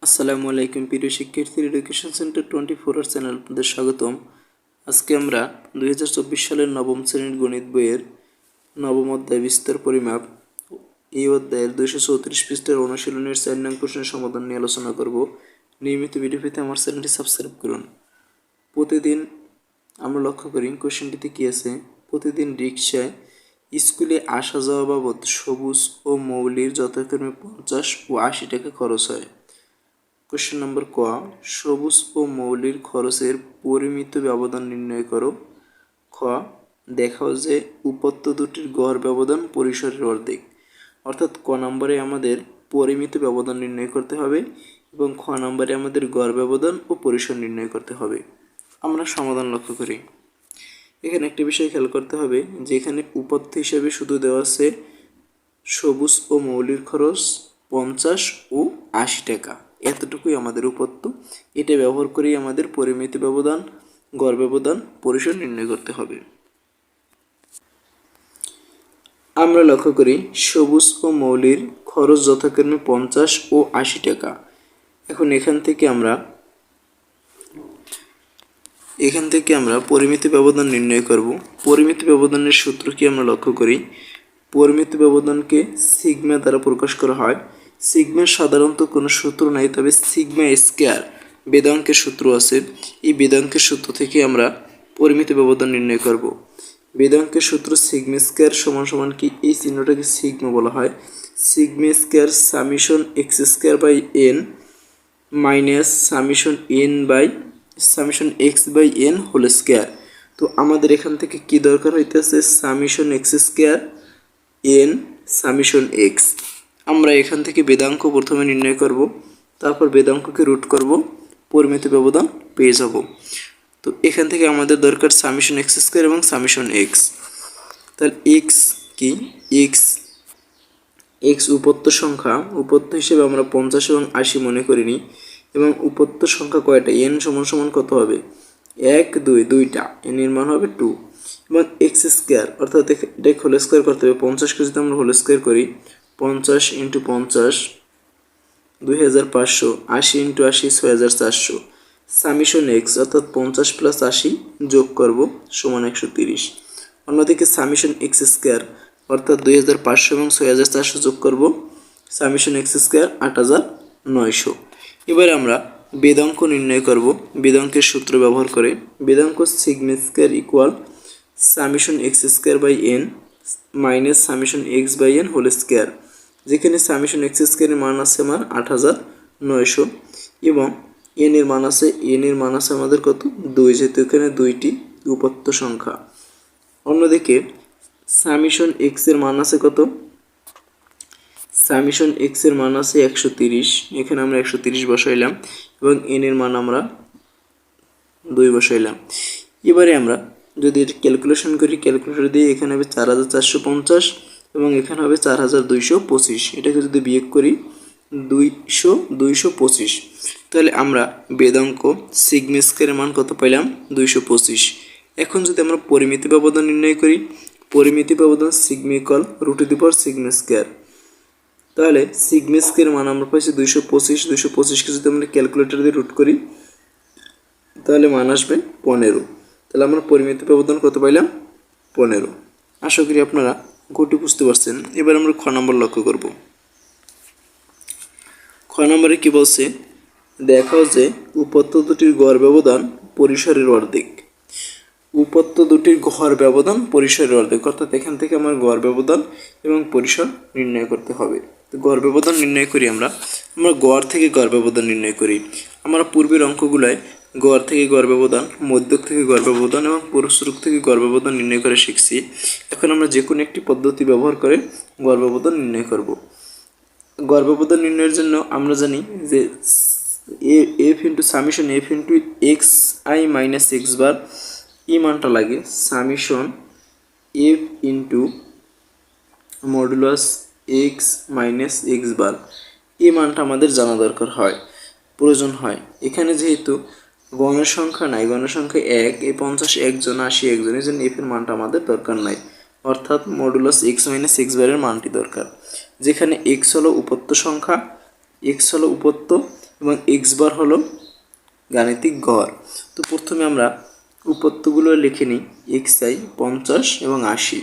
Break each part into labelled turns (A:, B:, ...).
A: আসসালামু আলাইকুম প্রিয় শিক্ষার্থী, এডুকেশন সেন্টার 24 চ্যানেল আপনাদের স্বাগতম। আজকে আমরা 2024 সালের নবম শ্রেণীর গণিত বইয়ের নবম অধ্যায় বিস্তার পরিমাপ এই অধ্যায়ের 234 পৃষ্ঠার অনুশীলনের 4 নং প্রশ্নের সমাধান নিয়ে আলোচনা করব। নিয়মিত ভিডিও পেতে আমার চ্যানেলটি সাবস্ক্রাইব করুন। প্রতিদিন আমরা লক্ষ্য করি কোশ্চেনটিতে কী আছে। প্রতিদিন রিকশায় স্কুলে আসা যাওয়া বাবদ সবুজ ও মৌলির যথাক্রমে 50 ও 80 টাকা খরচ হয়। কোশ্চেন নম্বর ক, সবুজ ও মৌলির খরচের পরিমিত ব্যবধান নির্ণয় করো। খ, দেখাও যে উপত্য দুটির গড় ব্যবধান পরিসরের অর্ধেক। অর্থাৎ ক নম্বরে আমাদের পরিমিত ব্যবধান নির্ণয় করতে হবে এবং খ নম্বরে আমাদের গড় ব্যবধান ও পরিসর নির্ণয় করতে হবে। আমরা সমাধান লক্ষ্য করি। এখানে একটি বিষয় খেয়াল করতে হবে যে এখানে উপত্য হিসেবে শুধু দেওয়া আছে সবুজ ও মৌলির খরচ 50 ও 80 টাকা, এতটুকুই আমাদের উপত্য। এটা ব্যবহার করেই আমাদের পরিমিত ব্যবধান, গড় ব্যবধান, পরিসর নির্ণয় করতে হবে। আমরা লক্ষ্য করি সবুজ ও মৌলির খরচ যথাক্রমে 50 ও 80 টাকা। এখন এখান থেকে আমরা পরিমিত ব্যবধান নির্ণয় করব। পরিমিত ব্যবধানের সূত্র কি আমরা লক্ষ্য করি। পরিমিত ব্যবধানকে সিগমা দ্বারা প্রকাশ করা হয়। সিগমার সাধারণত কোনো সূত্র নাই, তবে সিগমা স্কয়ার বেদাঙ্কের সূত্র আছে। এই বেদাঙ্কের সূত্র থেকে আমরা পরিমিত ব্যবধান নির্ণয় করব। বেদাঙ্কের সূত্র সিগমা স্কয়ার সমান সমান কি, এই চিহ্নটাকে সিগমা বলা হয়। Sigma square summation x square by N minus summation x by N whole square. তো আমাদের এখান থেকে কি দরকার হইতেছে, summation x square N summation X. আমরা এখান থেকে বেদাঙ্ক প্রথমে নির্ণয় করব, তারপর বেদাঙ্ককে রুট করব, পরিমিত ব্যবধান পেয়ে যাব। তো এখান থেকে আমাদের দরকার সামিশন এক্স স্কয়ার এবং সামিশন এক্স। তাহলে এক্স কি, এক্স উপত্য সংখ্যা, উপত্য হিসেবে আমরা 50 এবং 80 মনে করিনি। এবং উপত্য সংখ্যা কয়টা, এন সমান সমান কত হবে, 1 2 দুইটা, এন এর মান হবে 2। এবং এক্স স্কয়ার অর্থাৎ এটাকে হোল স্কয়ার করতে হবে। 50কে যদি আমরা হোল স্কয়ার করি, 50 × 50 2500, 80 × 80 6400। সামিশন এক্স অর্থাৎ 50 + 80 যোগ করব সমান 130। অন্যদিকে সামিশন এক্স স্কয়ার অর্থাৎ 2500 এবং 6400 যোগ করব, সামিশন এক্স স্কয়ার 8900। এবারে আমরা বেদাঙ্ক নির্ণয় করব বেদাঙ্কের সূত্র ব্যবহার করে। বেদাঙ্ক sigma square equal summation x square by N minus summation x by N whole square. যেখানে সামিশন এক্স স্কয়ারের মান আছে আমার 8900 এবং এন এর মান আছে আমাদের কত, 2, যেহেতু এখানে দুইটি উপত্য সংখ্যা। অন্যদিকে সামিশন এক্স এর মান আছে কত, সামিশন এক্স এর মান আছে 130। এখানে আমরা 130 বসাইলাম এবং এন এর মান আমরা 2 বসাইলাম। এবারে আমরা যদি ক্যালকুলেশন করি, ক্যালকুলেটর দিয়ে এখানে হবে 4450 এবং এখানে হবে 4225। এটাকে যদি বিয়োগ করি 225, তাহলে আমরা বেদাঙ্ক সিগমা স্কয়ারের মান কত পাইলাম, 225। এখন যদি আমরা পরিমিত ব্যবধান নির্ণয় করি, পরিমিত ব্যবধান সিগমা ইকুয়াল √, সিগমা স্কয়ার। তাহলে সিগমা স্কয়ারের মান আমরা পাইছি 225। 225কে যদি আমরা ক্যালকুলেটর দিয়ে রুট করি তাহলে মান আসবে 15। তাহলে আমরা পরিমিত ব্যবধান কত পাইলাম, 15। আশা করি আপনারা গতি বুঝতে পারছেন। এবার আমরা খ নম্বর লক্ষ্য করব। খ নম্বরে কি বলছে, দেখাও যে উপত্য দুটির গড় ব্যবধান পরিসরের অর্ধেক। উপত্য দুটির গড় ব্যবধান পরিসরের অর্ধেক, অর্থাৎ এখান থেকে আমার গড় ব্যবধান এবং পরিসর নির্ণয় করতে হবে। তো গড় ব্যবধান নির্ণয় করি আমরা গড় থেকে গড় ব্যবধান নির্ণয় করি। আমরা পূর্বের অঙ্কগুলায় গড় থেকে গড় ব্যবধান, মধ্যক থেকে গড় ব্যবধান এবং পরিসরক থেকে গড় ব্যবধান নির্ণয় করে শিখছি। এখন আমরা যে কোনো একটি পদ্ধতি ব্যবহার করে গড় ব্যবধান নির্ণয় করব। গড় ব্যবধান নির্ণয়ের জন্য আমরা জানি যে f into summation f into x I minus x bar, এই মানটা লাগে summation f into modulus x minus x bar. এই মানটা আমাদের জানা দরকার হয়, প্রয়োজন হয়। এখানে যেহেতু গণের সংখ্যা নাই, গণের সংখ্যা 1, এই 50 একজন, 80 একজন, এই জন্য এফের মানটা আমাদের দরকার নাই। অর্থাৎ মডুলাস এক্স মাইনাস এক্স বারের মানটি দরকার, যেখানে এক্স হলো উপত্য সংখ্যা এক্স হলো উপত্য এবং এক্স বার হলো গাণিতিক গড়। তো প্রথমে আমরা উপত্যগুলো লিখে নিই, এক্স আই 50 এবং 80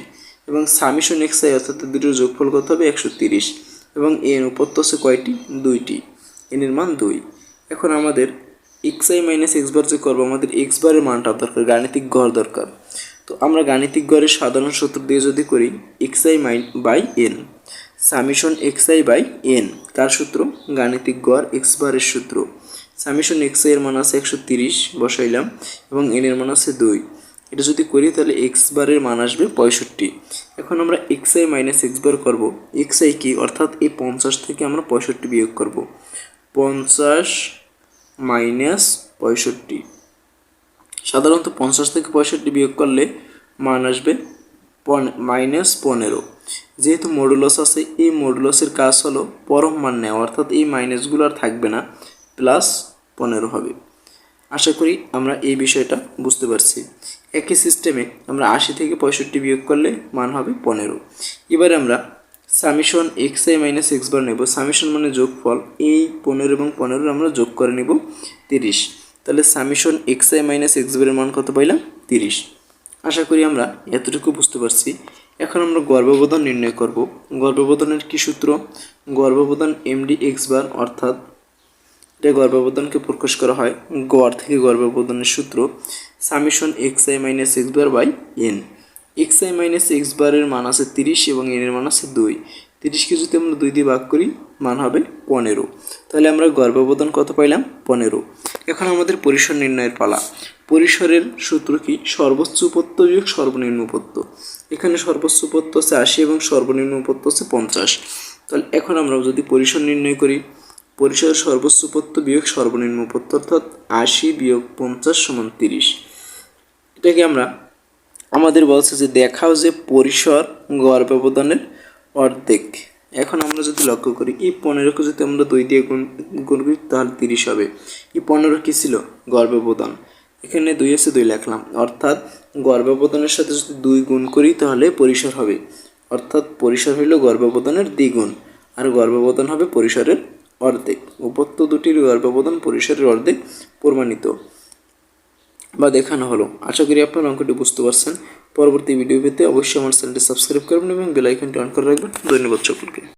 A: এবং সামিশন এক্স আই অর্থাৎ দুটোর যোগফল কত হবে 130 এবং এন উপত্য আছে কয়টি, 2টি, এনের মান 2। এখন আমাদের x I minus x bar যে করবো, আমাদের এক্স বারের মানটা দরকার, গাণিতিক গড় দরকার। তো আমরা গাণিতিক গড়ের সাধারণ সূত্র দিয়ে যদি করি x i by n, summation x i by n, কার সূত্র, গাণিতিক গড় এক্স বারের সূত্র। সামিশন এক্স আই এর মান আছে 130 বসাইলাম এবং এন এর মান আছে 2। এটা যদি করি তাহলে এক্স বারের মান আসবে 65। এখন আমরা x I minus x bar করবো, এক্স আই কি, অর্থাৎ এই 50 থেকে আমরা 65 বিয়োগ করব, 50 মাইনাস 65। সাধারণত 50 থেকে 65 বিয়োগ করলে মান আসবে -15। যেহেতু মডুলাস আছে, এই মডুলাসের কাজ হলো পরম মান নেওয়া, অর্থাৎ এই মাইনাসগুলো আর থাকবে না, +15 হবে। আশা করি আমরা এই বিষয়টা বুঝতে পারছি। একই সিস্টেমে আমরা 80 থেকে 65 বিয়োগ করলে মান হবে 15। এবারে আমরা summation x I minus x bar নেব। সামিশন মানে যোগফল, এই 15 এবং 15 আমরা যোগ করে নেব 30। তাহলে সামিশন এক্স আই মাইনাস এক্স বারের মান কত পাইলাম, 30। আশা করি আমরা এতটুকু বুঝতে পারছি। এখন আমরা গড় ব্যবধান নির্ণয় করব। গড় ব্যবধানের কী সূত্র, গড় ব্যবধান এমডি এক্স বার, অর্থাৎ এটা গড় ব্যবধানকে প্রকাশ করা হয় গড় থেকে। গড় ব্যবধানের সূত্র summation x I minus x bar by N. X I minus এক্স বারের মান আছে 30 এবং এন এর মান আছে 2। 30কে যদি আমরা 2 দিয়ে ভাগ করি মান হবে 15। তাহলে আমরা গড় ব্যবধান কত পাইলাম, 15। এখন আমাদের পরিসর নির্ণয়ের পালা। পরিসরের সূত্র কি, সর্বোচ্চ উপত্য বিয়োগ সর্বনিম্ন উপত্য। এখানে সর্বোচ্চ উপত্য আছে 80 এবং সর্বনিম্ন উপত্য আছে 50। তাহলে এখন আমরা যদি পরিসর নির্ণয় করি, পরিসরের সর্বোচ্চ উপত্য বিয়োগ সর্বনিম্ন উপত্য, অর্থাৎ 80 বিয়োগ 50 সমান 30। এটাকে আমরা, আমাদের বলছে যে দেখাও যে পরিসর গড় ব্যবধানের অর্ধেক। এখন আমরা যদি লক্ষ্য করি এই 15কে যদি আমরা 2 দিয়ে গুণ করি তাহলে 30 হবে। এই 15 কী ছিল, গড় ব্যবধান। এখানে 2 আছে, 2 লিখলাম, অর্থাৎ গড় ব্যবধানের সাথে যদি 2 গুণ করি তাহলে পরিসর হবে, অর্থাৎ পরিসর হইল গড় ব্যবধানের দ্বিগুণ, আর গড় ব্যবধান হবে পরিসরের অর্ধেক। উপত্য দুটির গড় ব্যবধান পরিসরের অর্ধেক প্রমাণিত বা দেখানো হলো। আশা করি আপনারা অঙ্কটি বুঝতে পারছেন। পরবর্তী ভিডিও পেতে অবশ্যই আমার চ্যানেলটি সাবস্ক্রাইব করবেন এবং বেল আইকনটি অন করে রাখবেন। ধন্যবাদ সকলকে।